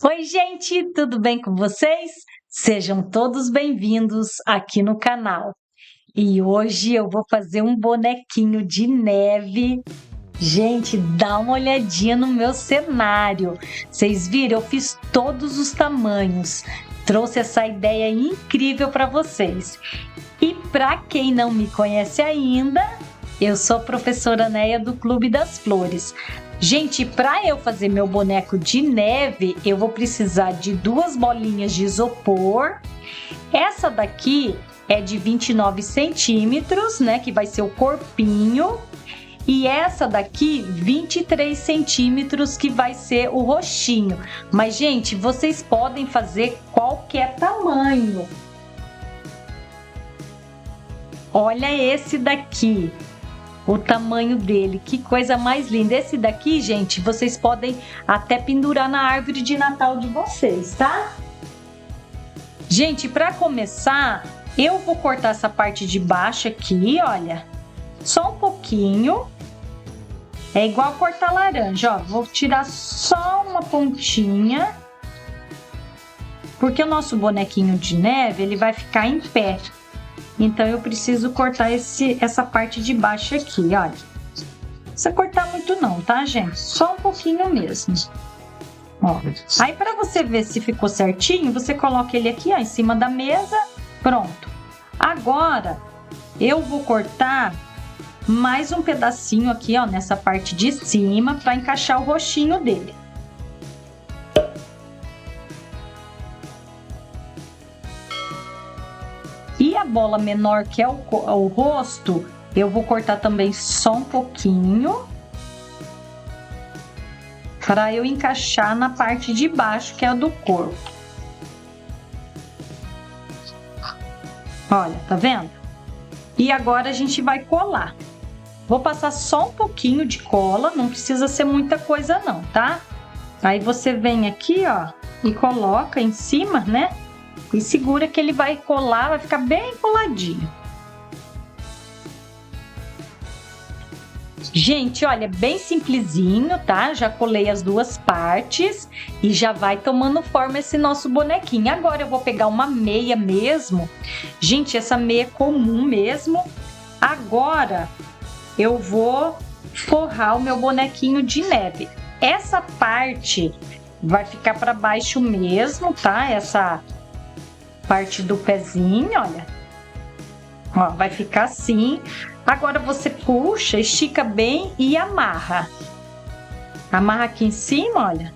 Oi, gente, tudo bem com vocês? Sejam todos bem-vindos aqui no canal. E hoje eu vou fazer um bonequinho de neve. Gente, dá uma olhadinha no meu cenário. Vocês viram? Eu fiz todos os tamanhos. Trouxe essa ideia incrível para vocês. E para quem não me conhece ainda, eu sou a professora Neia do Clube das Flores. Gente, para eu fazer meu boneco de neve, eu vou precisar de 2 bolinhas de isopor. Essa daqui é de 29 centímetros, né? Que vai ser o corpinho. E essa daqui, 23 centímetros, que vai ser o roxinho. Mas, gente, vocês podem fazer qualquer tamanho. Olha esse daqui. O tamanho dele, que coisa mais linda. Esse daqui, gente, vocês podem até pendurar na árvore de Natal de vocês, tá? Gente, para começar, eu vou cortar essa parte de baixo aqui, olha. Só um pouquinho. É igual cortar laranja, ó. Vou tirar só uma pontinha. Porque o nosso bonequinho de neve, ele vai ficar em pé. Então, eu preciso cortar essa parte de baixo aqui, olha. Não precisa cortar muito não, tá, gente? Só um pouquinho mesmo. Ó. Aí, para você ver se ficou certinho, você coloca ele aqui, ó, em cima da mesa. Pronto. Agora, eu vou cortar mais um pedacinho aqui, ó, nessa parte de cima, para encaixar o roxinho dele. E a bola menor, que é o rosto, eu vou cortar também só um pouquinho. Para eu encaixar na parte de baixo, que é a do corpo. Olha, tá vendo? E agora a gente vai colar. Vou passar só um pouquinho de cola, não precisa ser muita coisa não, tá? Aí você vem aqui, ó, e coloca em cima, né? E segura que ele vai colar, vai ficar bem coladinho. Gente, olha, bem simplesinho, tá? Já colei as duas partes e já vai tomando forma esse nosso bonequinho. Agora eu vou pegar uma meia mesmo. Gente, essa meia é comum mesmo. Agora eu vou forrar o meu bonequinho de neve. Essa parte vai ficar para baixo mesmo, tá? Essa parte do pezinho, olha. Ó, vai ficar assim. Agora você puxa, estica bem e amarra. Amarra aqui em cima, olha.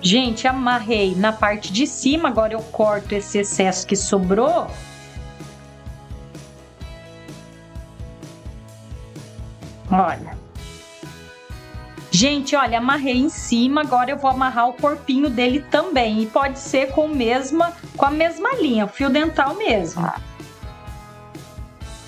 Gente, amarrei na parte de cima, agora eu corto esse excesso que sobrou. Olha. Gente, olha, amarrei em cima, agora eu vou amarrar o corpinho dele também. E pode ser com a mesma linha, o fio dental mesmo.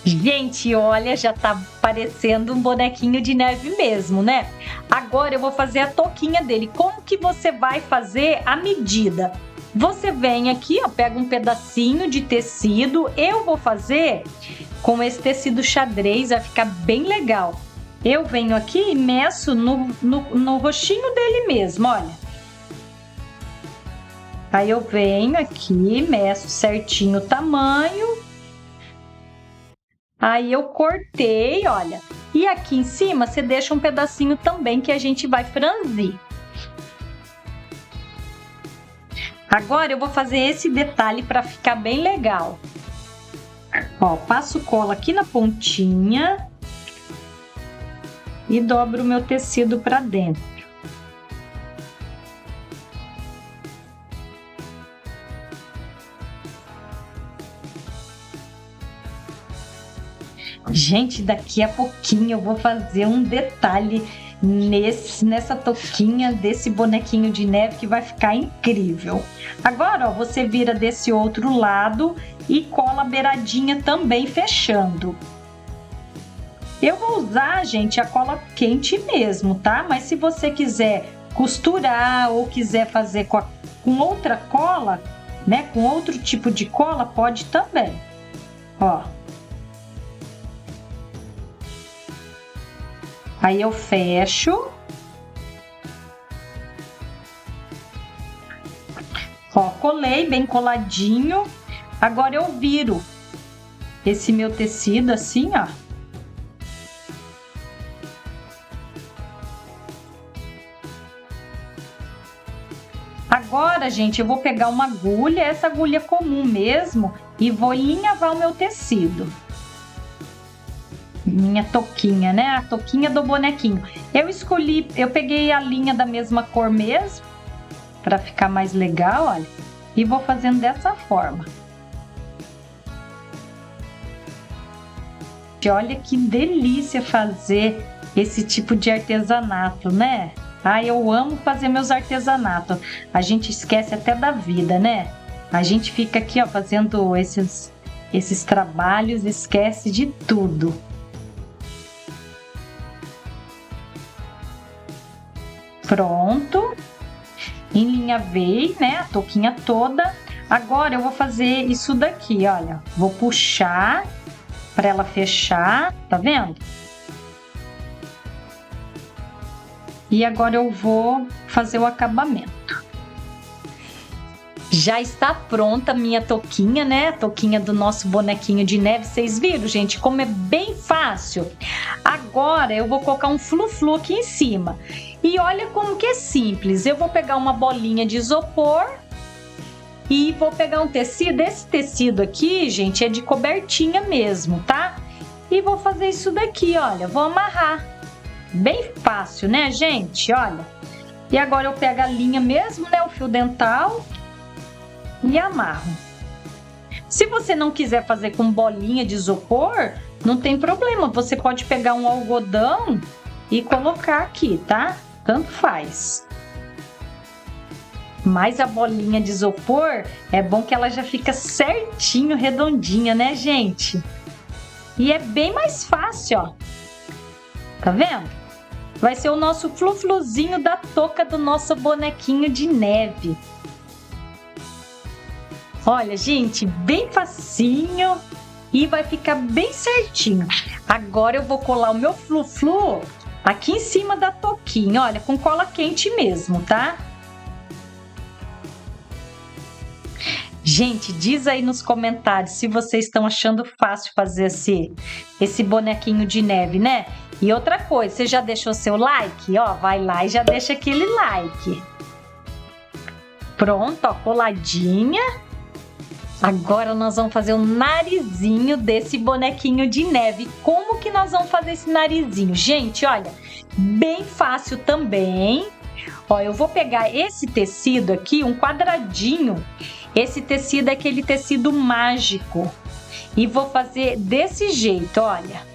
Gente, olha, já tá parecendo um bonequinho de neve mesmo, né? Agora eu vou fazer a touquinha dele. Como que você vai fazer a medida? Você vem aqui, ó, pega um pedacinho de tecido. Eu vou fazer com esse tecido xadrez, vai ficar bem legal. Eu venho aqui e meço no roxinho dele mesmo, olha. Aí eu venho aqui, meço certinho o tamanho. Aí eu cortei, olha. E aqui em cima você deixa um pedacinho também que a gente vai franzir. Agora eu vou fazer esse detalhe para ficar bem legal. Ó, passo cola aqui na pontinha. E dobro o meu tecido para dentro. Gente, daqui a pouquinho eu vou fazer um detalhe nessa touquinha desse bonequinho de neve que vai ficar incrível. Agora, ó, você vira desse outro lado e cola a beiradinha também fechando. Eu vou usar, gente, a cola quente mesmo, tá? Mas se você quiser costurar ou quiser fazer com outra cola, né? Com outro tipo de cola, pode também. Ó. Aí eu fecho. Ó, colei bem coladinho. Agora eu viro esse meu tecido assim, ó. Agora, gente, eu vou pegar uma agulha, essa agulha comum mesmo, e vou alinhavar o meu tecido. Minha touquinha, né? A touquinha do bonequinho. Eu peguei a linha da mesma cor mesmo, para ficar mais legal, olha. E vou fazendo dessa forma. Olha que delícia fazer esse tipo de artesanato, né? Ah, eu amo fazer meus artesanatos. A gente esquece até da vida, né? A gente fica aqui, ó, fazendo esses trabalhos, esquece de tudo. Pronto. Enlinhavei, né, a touquinha toda. Agora eu vou fazer isso daqui, olha. Vou puxar para ela fechar, tá vendo? E agora eu vou fazer o acabamento. Já está pronta a minha touquinha, né? A touquinha do nosso bonequinho de neve. Vocês viram, gente, como é bem fácil? Agora eu vou colocar um flu-flu aqui em cima. E olha como que é simples. Eu vou pegar uma bolinha de isopor e vou pegar um tecido. Esse tecido aqui, gente, é de cobertinha mesmo, tá? E vou fazer isso daqui, olha. Vou amarrar. Bem fácil, né, gente? Olha. E agora eu pego a linha mesmo, né? O fio dental. E amarro. Se você não quiser fazer com bolinha de isopor, não tem problema. Você pode pegar um algodão e colocar aqui, tá? Tanto faz. Mas a bolinha de isopor é bom que ela já fica certinho, redondinha, né, gente? E é bem mais fácil, ó. Tá vendo? Vai ser o nosso flu-fluzinho da touca do nosso bonequinho de neve. Olha, gente, bem facinho e vai ficar bem certinho. Agora eu vou colar o meu flu-flu aqui em cima da touquinha, olha, com cola quente mesmo, tá? Gente, diz aí nos comentários se vocês estão achando fácil fazer esse bonequinho de neve, né? E outra coisa, você já deixou seu like? Ó, vai lá e já deixa aquele like. Pronto, ó, coladinha. Agora nós vamos fazer o narizinho desse bonequinho de neve. Como que nós vamos fazer esse narizinho? Gente, olha, bem fácil também. Ó, eu vou pegar esse tecido aqui, um quadradinho. Esse tecido é aquele tecido mágico. E vou fazer desse jeito, olha.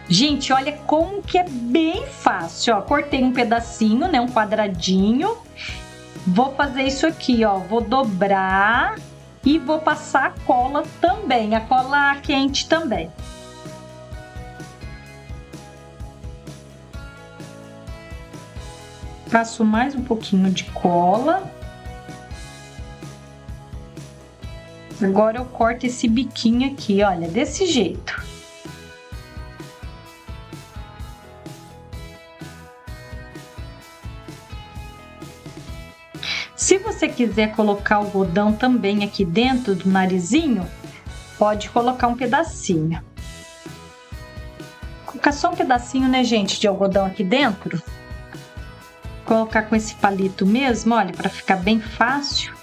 Gente, olha como que é bem fácil, ó. Cortei um pedacinho, né, um quadradinho. Vou fazer isso aqui, ó. Vou dobrar e vou passar a cola também, a cola quente também. Passo mais um pouquinho de cola. Agora eu corto esse biquinho aqui, olha, desse jeito. Se você quiser colocar o algodão também aqui dentro do narizinho, pode colocar um pedacinho. Colocar só um pedacinho, né, gente, de algodão aqui dentro. Colocar com esse palito mesmo, olha, para ficar bem fácil.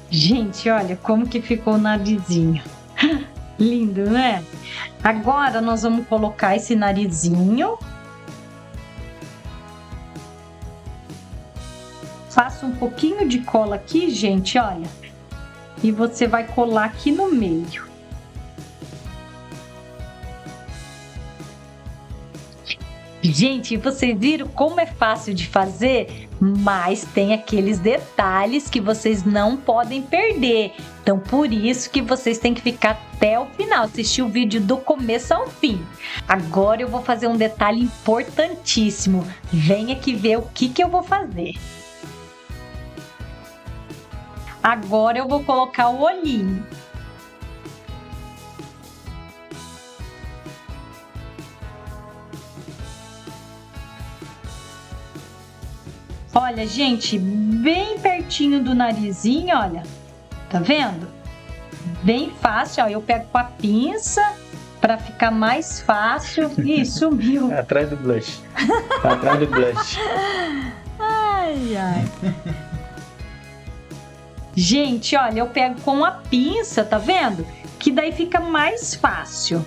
Gente, olha como que ficou o narizinho. Lindo, né? Agora nós vamos colocar esse narizinho. Faça um pouquinho de cola aqui, gente, olha. E você vai colar aqui no meio. Gente, vocês viram como é fácil de fazer? Mas tem aqueles detalhes que vocês não podem perder. Então, por isso que vocês têm que ficar até o final, assistir o vídeo do começo ao fim. Agora eu vou fazer um detalhe importantíssimo. Venha aqui ver o que eu vou fazer. Agora eu vou colocar o olhinho. Olha, gente, bem pertinho do narizinho, olha. Tá vendo? Bem fácil, ó. Eu pego com a pinça para ficar mais fácil. Ih, sumiu. Atrás do blush. Atrás do blush. Ai, ai. Gente, olha, eu pego com a pinça, tá vendo? Que daí fica mais fácil.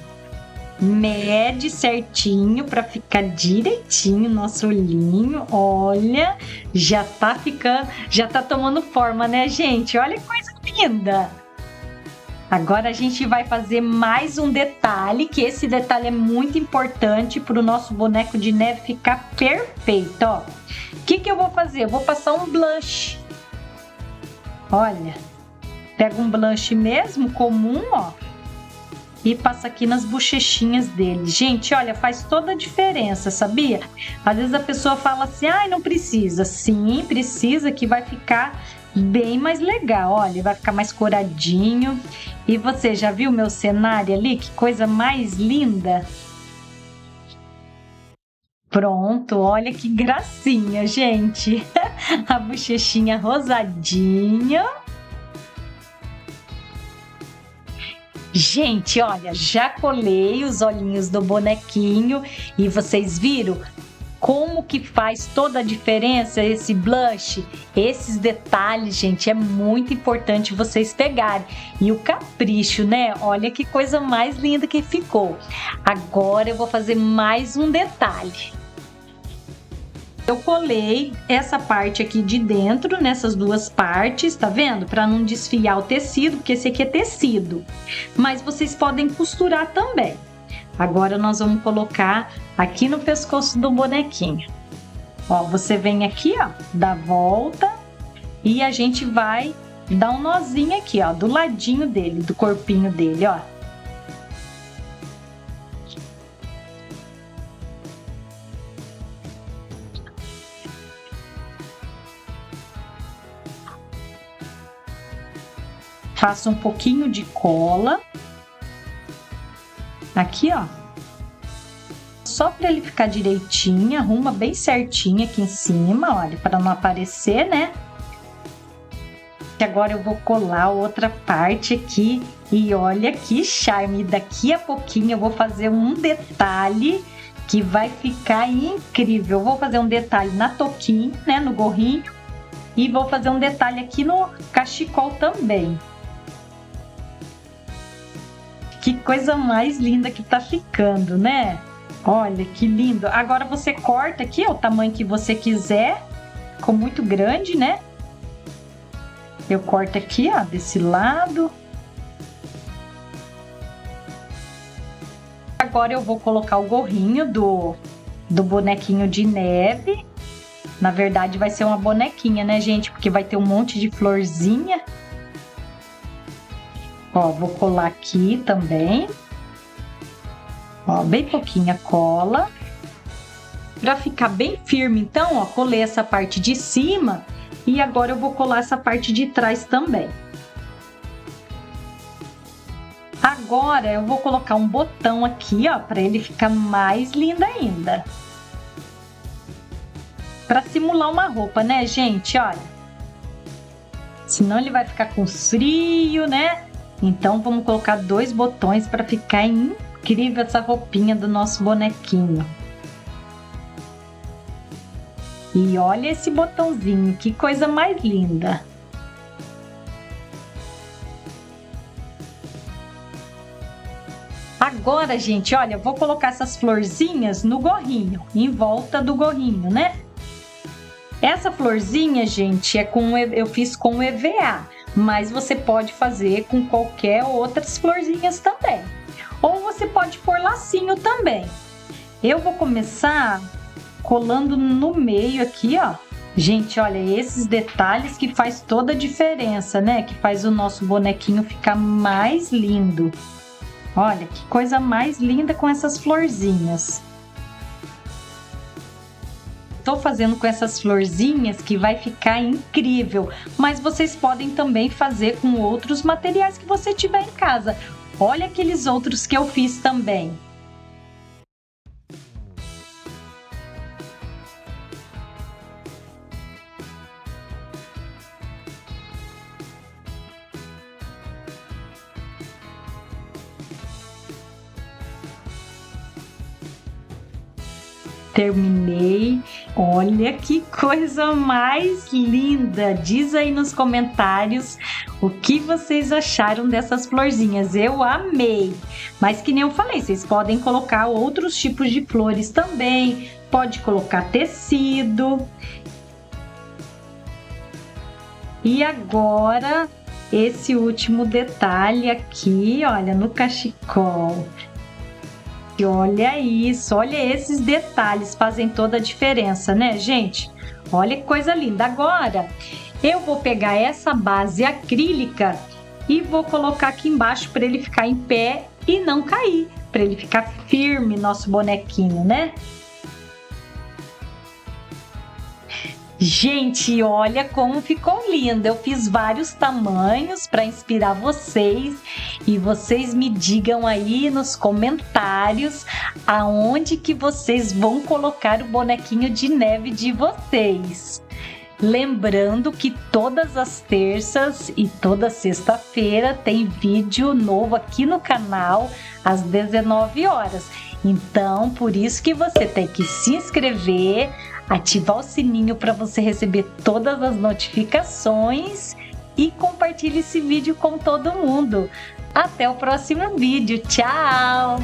Mede certinho para ficar direitinho nosso olhinho. Olha, já tá ficando, já tá tomando forma, né, gente? Olha que coisa linda. Agora a gente vai fazer mais um detalhe, que esse detalhe é muito importante para o nosso boneco de neve ficar perfeito, ó. O que eu vou fazer? Eu vou passar um blush. Olha, pega um blush mesmo, comum, ó, e passa aqui nas bochechinhas dele. Gente, olha, faz toda a diferença, sabia? Às vezes a pessoa fala assim, ai, não precisa. Sim, precisa, que vai ficar bem mais legal. Olha, vai ficar mais coradinho. E você já viu meu cenário ali? Que coisa mais linda! Pronto, olha que gracinha, gente. A bochechinha rosadinha. Gente, olha, já colei os olhinhos do bonequinho e vocês viram como que faz toda a diferença esse blush? Esses detalhes, gente, é muito importante vocês pegarem. E o capricho, né? Olha que coisa mais linda que ficou. Agora eu vou fazer mais um detalhe. Eu colei essa parte aqui de dentro, nessas duas partes, tá vendo? Para não desfiar o tecido, porque esse aqui é tecido. Mas vocês podem costurar também. Agora nós vamos colocar aqui no pescoço do bonequinho. Ó, você vem aqui, ó, dá volta e a gente vai dar um nozinho aqui, ó, do ladinho dele, do corpinho dele, ó. Faça um pouquinho de cola. Aqui, ó. Só para ele ficar direitinho, arruma bem certinho aqui em cima, olha, para não aparecer, né? E agora eu vou colar outra parte aqui e olha que charme. Daqui a pouquinho eu vou fazer um detalhe que vai ficar incrível. Eu vou fazer um detalhe na touquinha, né, no gorrinho, e vou fazer um detalhe aqui no cachecol também. Que coisa mais linda que tá ficando, né? Olha que lindo. Agora você corta aqui, ó, o tamanho que você quiser. Ficou muito grande, né? Eu corto aqui, ó, desse lado. Agora eu vou colocar o gorrinho do bonequinho de neve. Na verdade vai ser uma bonequinha, né, gente? Porque vai ter um monte de florzinha. Ó, vou colar aqui também. Ó, bem pouquinha cola. Pra ficar bem firme, então, ó, colei essa parte de cima e agora eu vou colar essa parte de trás também. Agora eu vou colocar um botão aqui, ó, pra ele ficar mais lindo ainda. Pra simular uma roupa, né, gente? Olha. Senão ele vai ficar com frio, né? Então, vamos colocar 2 botões para ficar incrível essa roupinha do nosso bonequinho. E olha esse botãozinho, que coisa mais linda! Agora, gente, olha, eu vou colocar essas florzinhas no gorrinho, em volta do gorrinho, né? Essa florzinha, gente, eu fiz com EVA. Mas você pode fazer com qualquer outras florzinhas também. Ou você pode pôr lacinho também. Eu vou começar colando no meio aqui, ó. Gente, olha, esses detalhes que faz toda a diferença, né? Que faz o nosso bonequinho ficar mais lindo. Olha, que coisa mais linda com essas florzinhas. Tô fazendo com essas florzinhas que vai ficar incrível, mas vocês podem também fazer com outros materiais que você tiver em casa. Olha aqueles outros que eu fiz também. terminei. Olha que coisa mais linda! Diz aí nos comentários o que vocês acharam dessas florzinhas. Eu amei! Mas que nem eu falei, vocês podem colocar outros tipos de flores também. Pode colocar tecido. E agora, esse último detalhe aqui, olha, no cachecol. E olha isso, olha esses detalhes, fazem toda a diferença, né, gente? Olha que coisa linda. Agora, eu vou pegar essa base acrílica e vou colocar aqui embaixo para ele ficar em pé e não cair, para ele ficar firme, nosso bonequinho, né? Gente, olha como ficou lindo. Eu fiz vários tamanhos para inspirar vocês e vocês me digam aí nos comentários aonde que vocês vão colocar o bonequinho de neve de vocês. Lembrando que todas as terças e toda sexta-feira tem vídeo novo aqui no canal às 19 horas. Então, por isso que você tem que se inscrever, ativar o sininho para você receber todas as notificações e compartilhe esse vídeo com todo mundo. Até o próximo vídeo. Tchau!